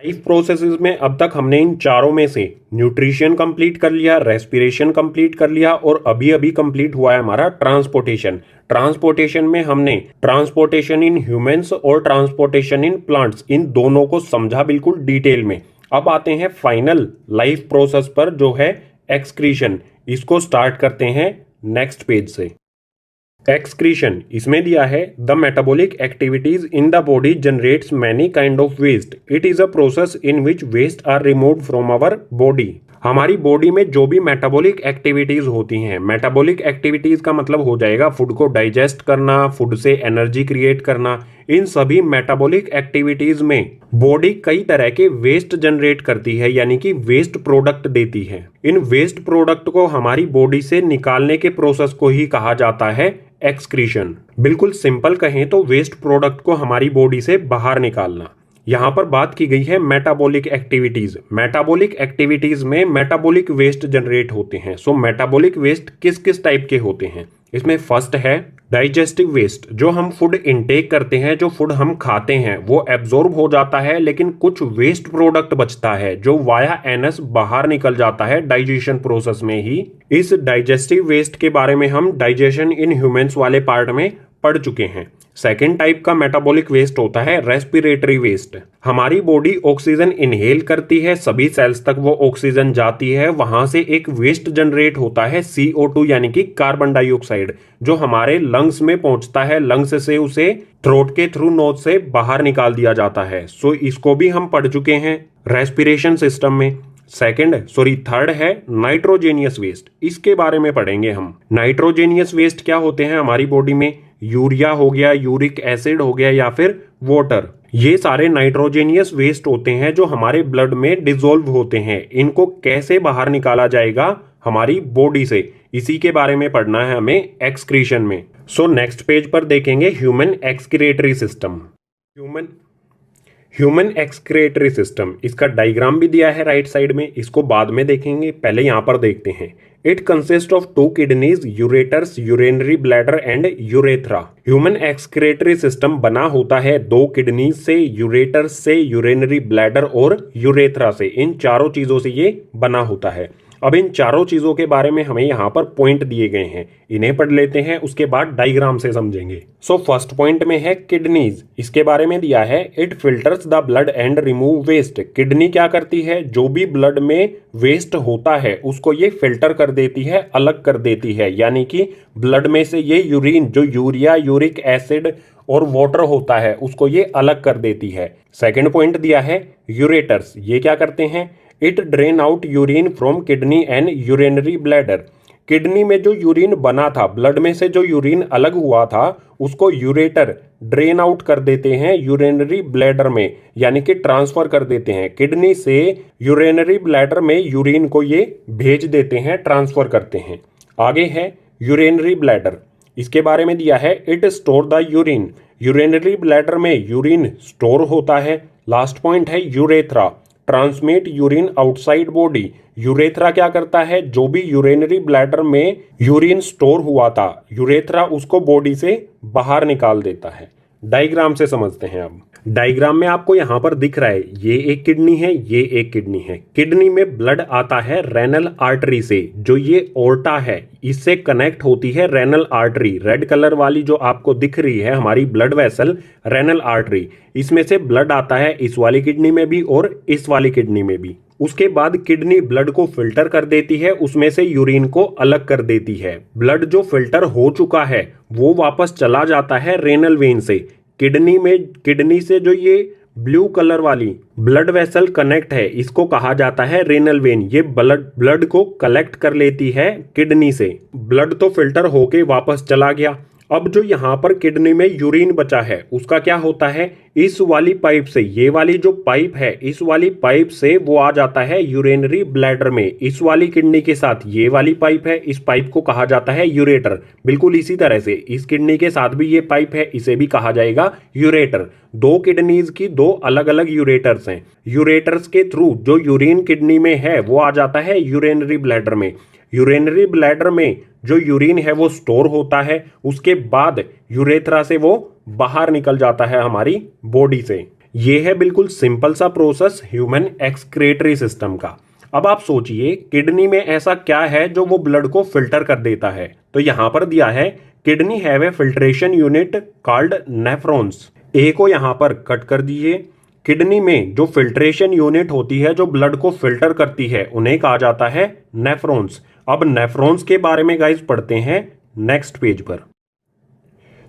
Life processes में अब तक हमने इन चारों में से न्यूट्रिशन कंप्लीट कर लिया, रेस्पिरेशन कंप्लीट कर लिया और अभी अभी कंप्लीट हुआ है हमारा ट्रांसपोर्टेशन। ट्रांसपोर्टेशन में हमने ट्रांसपोर्टेशन इन ह्यूमंस और ट्रांसपोर्टेशन इन प्लांट्स, इन दोनों को समझा बिल्कुल डिटेल में। अब आते हैं फाइनल लाइफ प्रोसेस पर, जो है एक्सक्रीशन। इसको स्टार्ट करते हैं नेक्स्ट पेज से। एक्सक्रीशन इसमें दिया है the metabolic activities in the body generates many kind of waste. It is a process in which waste are removed from our body. हमारी बॉडी में जो भी मेटाबॉलिक एक्टिविटीज होती हैं, मेटाबॉलिक एक्टिविटीज का मतलब हो जाएगा फूड को डाइजेस्ट करना, फूड से एनर्जी क्रिएट करना। इन सभी मेटाबॉलिक एक्टिविटीज में बॉडी कई तरह के वेस्ट जनरेट करती है, यानी कि वेस्ट प्रोडक्ट देती है। इन वेस्ट प्रोडक्ट को हमारी बॉडी से निकालने के प्रोसेस को ही कहा जाता है एक्सक्रीशन। बिल्कुल सिंपल कहें तो वेस्ट प्रोडक्ट को हमारी बॉडी से बाहर निकालना। यहां पर बात की गई है मेटाबॉलिक एक्टिविटीज। मेटाबॉलिक एक्टिविटीज में मेटाबॉलिक वेस्ट जनरेट होते हैं। सो मेटाबॉलिक वेस्ट किस किस टाइप के होते हैं? इसमें फर्स्ट है डाइजेस्टिव वेस्ट। जो हम फूड इनटेक करते हैं, जो फूड हम खाते हैं, वो एब्जॉर्ब हो जाता है, लेकिन कुछ वेस्ट प्रोडक्ट बचता है जो वाया एनस बाहर निकल जाता है डाइजेशन प्रोसेस में ही। इस डाइजेस्टिव वेस्ट के बारे में हम डाइजेशन इन ह्यूमंस वाले पार्ट में पढ़ चुके हैं। सेकेंड टाइप का मेटाबॉलिक वेस्ट होता है रेस्पिरेटरी वेस्ट। हमारी बॉडी ऑक्सीजन इनहेल करती है, सभी सेल्स तक वो ऑक्सीजन जाती है, वहां से एक वेस्ट जनरेट होता है CO2 यानी कि कार्बन डाइऑक्साइड, जो हमारे लंग्स में पहुंचता है। लंग्स से उसे थ्रोट के थ्रू नोज से बाहर निकाल दिया जाता है। सो इसको भी हम पढ़ चुके हैं रेस्पिरेशन सिस्टम में। थर्ड है नाइट्रोजेनियस वेस्ट। इसके बारे में पढ़ेंगे हम। नाइट्रोजेनियस वेस्ट क्या होते हैं हमारी बॉडी में? यूरिया हो गया, यूरिक एसिड हो गया, या फिर वाटर। ये सारे नाइट्रोजेनियस वेस्ट होते हैं जो हमारे ब्लड में डिसॉल्व होते हैं। इनको कैसे बाहर निकाला जाएगा हमारी बॉडी से, इसी के बारे में पढ़ना है हमें एक्सक्रीशन में। सो नेक्स्ट पेज पर देखेंगे human excretory system. Human excretory system, इसका डायग्राम भी दिया है राइट साइड में, इसको बाद में देखेंगे, पहले यहां पर देखते हैं। It consist of 2 kidneys, ureters, urinary bladder and urethra. Human excretory system बना होता है 2 किडनीज से, यूरेटर्स से, यूरिनरी ब्लैडर और यूरेथ्रा से। इन चारों चीजों से ये बना होता है। अब इन चारों चीजों के बारे में हमें यहाँ पर पॉइंट दिए गए हैं, इन्हें पढ़ लेते हैं, उसके बाद डायग्राम से समझेंगे। सो फर्स्ट पॉइंट में है किडनीज। इसके बारे में दिया है it filters the blood and remove waste. Kidney क्या करती है? जो भी ब्लड में वेस्ट होता है उसको ये फिल्टर कर देती है, अलग कर देती है, यानी कि ब्लड में से ये यूरिन, जो यूरिया, यूरिक एसिड और वाटर होता है, उसको ये अलग कर देती है। सेकेंड पॉइंट दिया है यूरेटर्स। ये क्या करते हैं? It drain out urine from kidney and urinary bladder. Kidney में जो यूरिन बना था, ब्लड में से जो यूरिन अलग हुआ था, उसको यूरेटर ड्रेन आउट कर देते हैं यूरिनरी ब्लैडर में, यानी कि ट्रांसफर कर देते हैं। किडनी से यूरिनरी ब्लैडर में यूरिन को ये भेज देते हैं, ट्रांसफर करते हैं। आगे है यूरिनरी ब्लैडर। इसके बारे में दिया है it store the urine. Urinary bladder में यूरिन स्टोर होता है। लास्ट पॉइंट है urethra, transmit urine outside body. Urethra क्या करता है? जो भी यूरिनरी ब्लैडर में यूरिन स्टोर हुआ था, यूरेथ्रा उसको बॉडी से बाहर निकाल देता है। डायग्राम से समझते हैं। अब डायग्राम में आपको यहां पर दिख रहा है, ये एक किडनी है, ये एक किडनी है। किडनी में ब्लड आता है रेनल आर्टरी से, जो ये ओर्टा है, इससे कनेक्ट होती है रेनल आर्टरी। रेड कलर वाली जो आपको दिख रही है हमारी ब्लड वेसल, रेनल आर्टरी, इसमें से ब्लड आता है इस वाली किडनी में भी और इस वाली किडनी में भी। उसके बाद किडनी ब्लड को फिल्टर कर देती है, उसमें से यूरिन को अलग कर देती है। ब्लड जो फिल्टर हो चुका है वो वापस चला जाता है रेनल वेन से। किडनी से जो ये ब्लू कलर वाली ब्लड वेसल कनेक्ट है, इसको कहा जाता है रेनल वेन। ये ब्लड को कलेक्ट कर लेती है किडनी से। ब्लड तो फिल्टर होके वापस चला गया। अब जो यहाँ पर किडनी में यूरिन बचा है उसका क्या होता है? इस वाली पाइप से, ये वाली जो पाइप है, इस वाली पाइप से वो आ जाता है यूरिनरी ब्लैडर में। इस वाली किडनी के साथ ये वाली पाइप है, इस पाइप को कहा जाता है यूरेटर। बिल्कुल इसी तरह से इस किडनी के साथ भी ये पाइप है, इसे भी कहा जाएगा यूरेटर। 2 किडनीज की 2 अलग अलग यूरेटर्स हैं। यूरेटर्स के थ्रू जो यूरिन किडनी में है वो आ जाता है यूरिनरी ब्लैडर में। यूरिनरी ब्लैडर में जो यूरिन है वो स्टोर होता है, उसके बाद यूरेथ्रा से वो बाहर निकल जाता है हमारी बॉडी से। ये है बिल्कुल सिंपल सा प्रोसेस ह्यूमन एक्सक्रीटरी सिस्टम का। अब आप सोचिए किडनी में ऐसा क्या है जो वो ब्लड को फिल्टर कर देता है। तो यहां पर दिया है kidney have a filtration unit called nephrons. A को यहां पर कट कर दीजिए। किडनी में जो फिल्ट्रेशन यूनिट होती है जो ब्लड को फिल्टर करती है उन्हें कहा जाता है नेफ्रॉन्स। अब नेफ्रॉन्स के बारे में गाइस पढ़ते हैं नेक्स्ट पेज पर।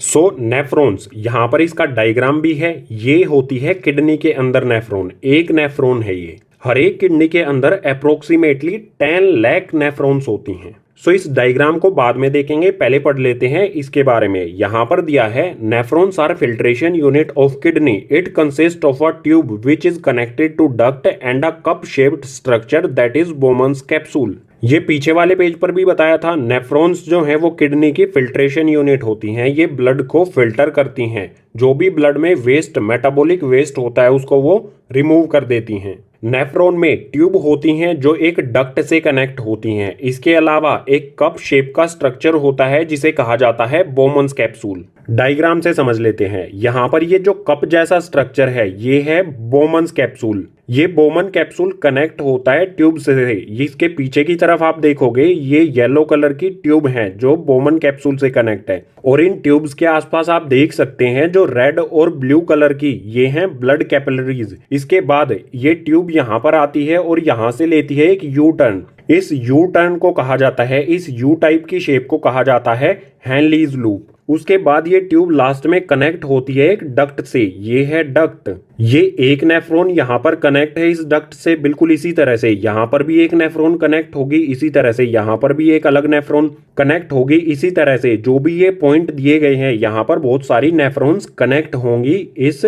सो नेफ्रॉन्स यहां पर इसका डायग्राम भी है। ये होती है किडनी के अंदर नेफ्रॉन, एक नेफ्रॉन है ये। हर एक किडनी के अंदर अप्रोक्सीमेटली 10 लाख नेफ्रॉन्स होती हैं। सो इस डायग्राम को बाद में देखेंगे, पहले पढ़ लेते हैं इसके बारे में। यहां पर दिया है nephrons are filtration unit of kidney. It consist of a tube which is connected to duct and a cup shaped structure that is Bowman's capsule. ये पीछे वाले पेज पर भी बताया था। नेफ्रॉन्स जो है वो किडनी की फिल्ट्रेशन यूनिट होती हैं। ये ब्लड को फिल्टर करती हैं। जो भी ब्लड में वेस्ट, मेटाबॉलिक वेस्ट होता है उसको वो रिमूव कर देती हैं। नेफ्रॉन में ट्यूब होती हैं जो एक डक्ट से कनेक्ट होती हैं। इसके अलावा एक कप शेप का स्ट्रक्चर होता है जिसे कहा जाता है बोमन्स कैप्सूल। डायग्राम से समझ लेते हैं। यहाँ पर ये जो कप जैसा स्ट्रक्चर है ये है बोमन्स कैप्सूल। ये बोमन कैप्सूल कनेक्ट होता है ट्यूब से। इसके पीछे की तरफ आप देखोगे ये येलो कलर की ट्यूब है जो बोमन कैप्सूल से कनेक्ट है। और इन ट्यूब्स के आसपास आप देख सकते हैं जो रेड और ब्लू कलर की ये हैं ब्लड कैपिलरीज। इसके बाद ये ट्यूब यहाँ पर आती है और यहाँ से लेती है एक यू टर्न। इस यू टर्न को कहा जाता है, इस यू टाइप की शेप को कहा जाता है हेनलीज लूप। उसके बाद ये ट्यूब लास्ट में कनेक्ट होती है एक डक्ट से। ये है डक्ट। ये एक नेफ्रॉन यहाँ पर कनेक्ट है इस डक्ट से, बिल्कुल इसी तरह से यहाँ पर भी एक नेफ्रॉन कनेक्ट होगी, इसी तरह से यहाँ पर भी एक अलग नेफ्रॉन कनेक्ट होगी। इसी तरह से जो भी ये पॉइंट दिए गए हैं यहाँ पर बहुत सारी नेफ्रॉन्स कनेक्ट होंगी इस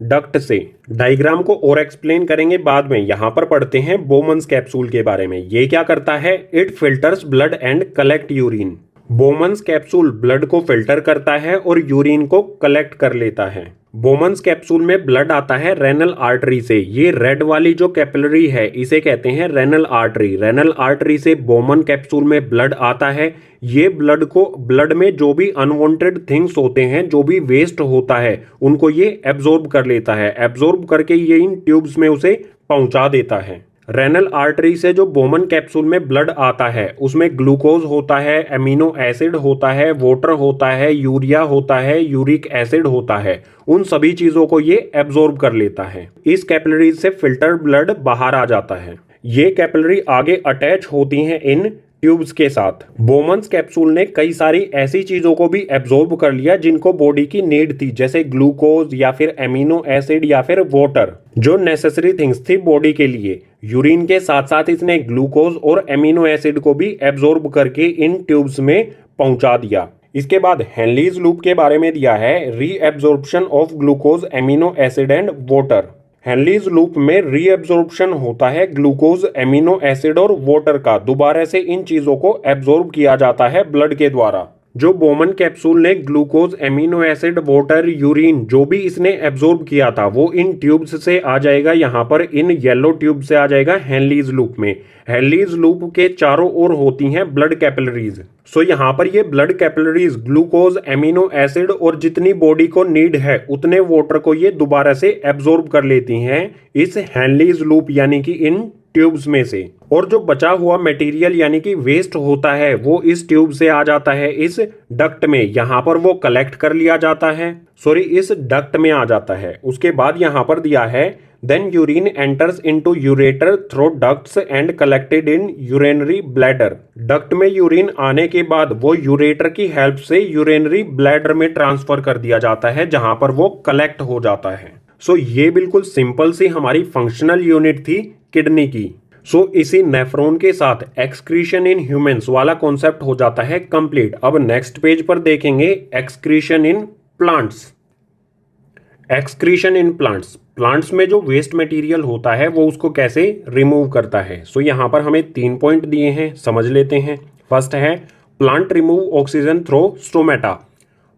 डक्ट से। डायग्राम को और एक्सप्लेन करेंगे बाद में। यहां पर पढ़ते हैं बोमन्स कैप्सूल के बारे में। ये क्या करता है? It filters blood and collect urine. Bowman's capsule blood को फिल्टर करता है और यूरिन को कलेक्ट कर लेता है। बोमन्स कैप्सूल में ब्लड आता है रेनल आर्टरी से। ये रेड वाली जो कैपिलरी है इसे कहते हैं रेनल आर्टरी। रेनल आर्टरी से बोमन कैप्सूल में ब्लड आता है। ये ब्लड में जो भी अनवांटेड थिंग्स होते हैं, जो भी वेस्ट होता है, उनको ये एब्जॉर्ब कर लेता है। एब्जॉर्ब करके ये इन ट्यूब्स में उसे पहुंचा देता है। रेनल आर्टरी से जो बोमन कैप्सूल में ब्लड आता है उसमें ग्लूकोज होता है, एमिनो एसिड होता है, वाटर होता है, यूरिया होता है, यूरिक एसिड होता है। उन सभी चीजों को ये एब्जॉर्ब कर लेता है। इस कैपिलरी से फिल्टर्ड ब्लड बाहर आ जाता है। ये कैपिलरी आगे अटैच होती हैं इन ट्यूब्स के साथ। बोमन्स कैप्सूल ने कई सारी ऐसी चीजों को भी एब्जॉर्ब कर लिया जिनको बॉडी की नीड थी, जैसे ग्लूकोज या फिर एमिनो एसिड या फिर वाटर, जो नेसेसरी थिंग्स थी बॉडी के लिए। यूरिन के साथ साथ इसने ग्लूकोज और एमिनो एसिड को भी एब्जॉर्ब करके इन ट्यूब्स में पहुंचा दिया। इसके बाद हेनलीज लूप के बारे में दिया है, reabsorption of glucose, amino acid and water. Henle's loop में रीएब्जॉर्प्शन होता है ग्लूकोज, एमिनो एसिड और वाटर का। दोबारा से इन चीजों को एब्जॉर्ब किया जाता है ब्लड के द्वारा। जो बोमन कैप्सूल ने glucose, amino acid, water, urine जो भी इसने एब्जॉर्ब किया था वो इन ट्यूब्स से आ जाएगा, यहाँ पर इन येलो ट्यूब से आ जाएगा हेनलीज लूप में। हेनलीज लूप के चारों ओर होती हैं ब्लड कैपिलरीज। सो यहाँ पर ये blood capillaries glucose, amino acid और जितनी बॉडी को नीड है उतने वाटर को ये दोबारा से एब्जॉर्ब कर लेती हैं इस हेनलीज लूप यानी कि इन ट्यूब्स में से। और जो बचा हुआ मटेरियल यानी कि वेस्ट होता है वो इस ट्यूब से आ जाता है इस डक्ट में। यहाँ पर वो कलेक्ट कर लिया जाता है, इस डक्ट में आ जाता है। उसके बाद यहाँ पर दिया है then urine enters into ureter through ducts and collected in urinary bladder. Duct में यूरिन आने के बाद वो यूरेटर की हेल्प से यूरिनरी ब्लैडर में ट्रांसफर कर दिया जाता है जहां पर वो कलेक्ट हो जाता है। ये बिल्कुल सिंपल सी हमारी फंक्शनल यूनिट थी किडनी की। इसी नेफ्रॉन के साथ एक्सक्रीशन इन ह्यूमंस वाला कॉन्सेप्ट हो जाता है कंप्लीट। अब नेक्स्ट पेज पर देखेंगे excretion in plants. Excretion in plants, plants में जो वेस्ट मटेरियल होता है वो उसको कैसे रिमूव करता है। यहाँ पर हमें 3 पॉइंट दिए हैं, समझ लेते हैं। फर्स्ट है plant remove oxygen through stomata.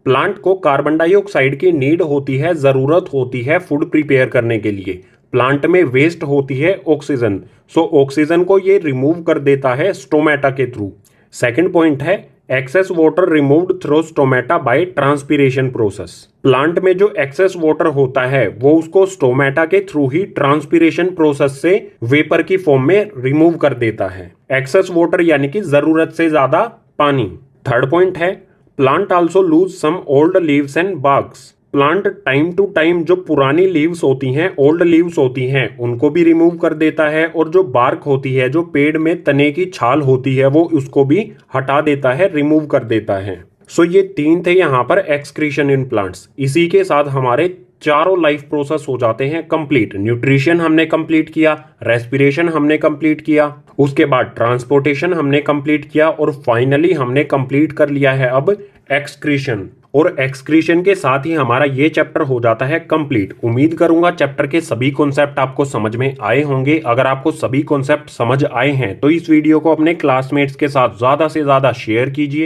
Plant को कार्बन डाइऑक्साइड की नीड होती है, जरूरत होती है फूड प्रिपेयर करने के लिए। प्लांट में वेस्ट होती है ऑक्सीजन, ऑक्सीजन को ये रिमूव कर देता है स्टोमेटा के थ्रू। सेकंड पॉइंट है excess water removed through stomata by transpiration process. Plant में जो एक्सेस वाटर होता है वो उसको स्टोमेटा के थ्रू ही ट्रांसपीरेशन प्रोसेस से वेपर की फॉर्म में रिमूव कर देता है। एक्सेस वाटर यानी कि जरूरत से ज्यादा पानी। थर्ड पॉइंट है plant also lose some old leaves and barks. Plant time to time जो पुरानी लीव्स होती हैं, ओल्ड लीव्स होती हैं, उनको भी रिमूव कर देता है और जो बार्क होती है, जो पेड़ में तने की छाल होती है, वो उसको भी हटा देता है, रिमूव कर देता है। सो ये तीन थे यहाँ पर एक्सक्रीशन इन प्लांट्स। इसी के साथ हमारे चारों लाइफ प्रोसेस हो जाते हैं कंप्लीट। न्यूट्रिशन हमने कंप्लीट किया, रेस्पिरेशन हमने कंप्लीट किया, उसके बाद ट्रांसपोर्टेशन हमने कंप्लीट किया और फाइनली हमने कंप्लीट कर लिया है अब एक्सक्रीशन। और एक्सक्रीशन के साथ ही हमारा ये चैप्टर हो जाता है कंप्लीट। उम्मीद करूंगा चैप्टर के सभी कॉन्सेप्ट आपको समझ में आए होंगे। अगर आपको सभी कॉन्सेप्ट समझ आए हैं तो इस वीडियो को अपने क्लासमेट्स के साथ ज्यादा से ज्यादा शेयर कीजिए।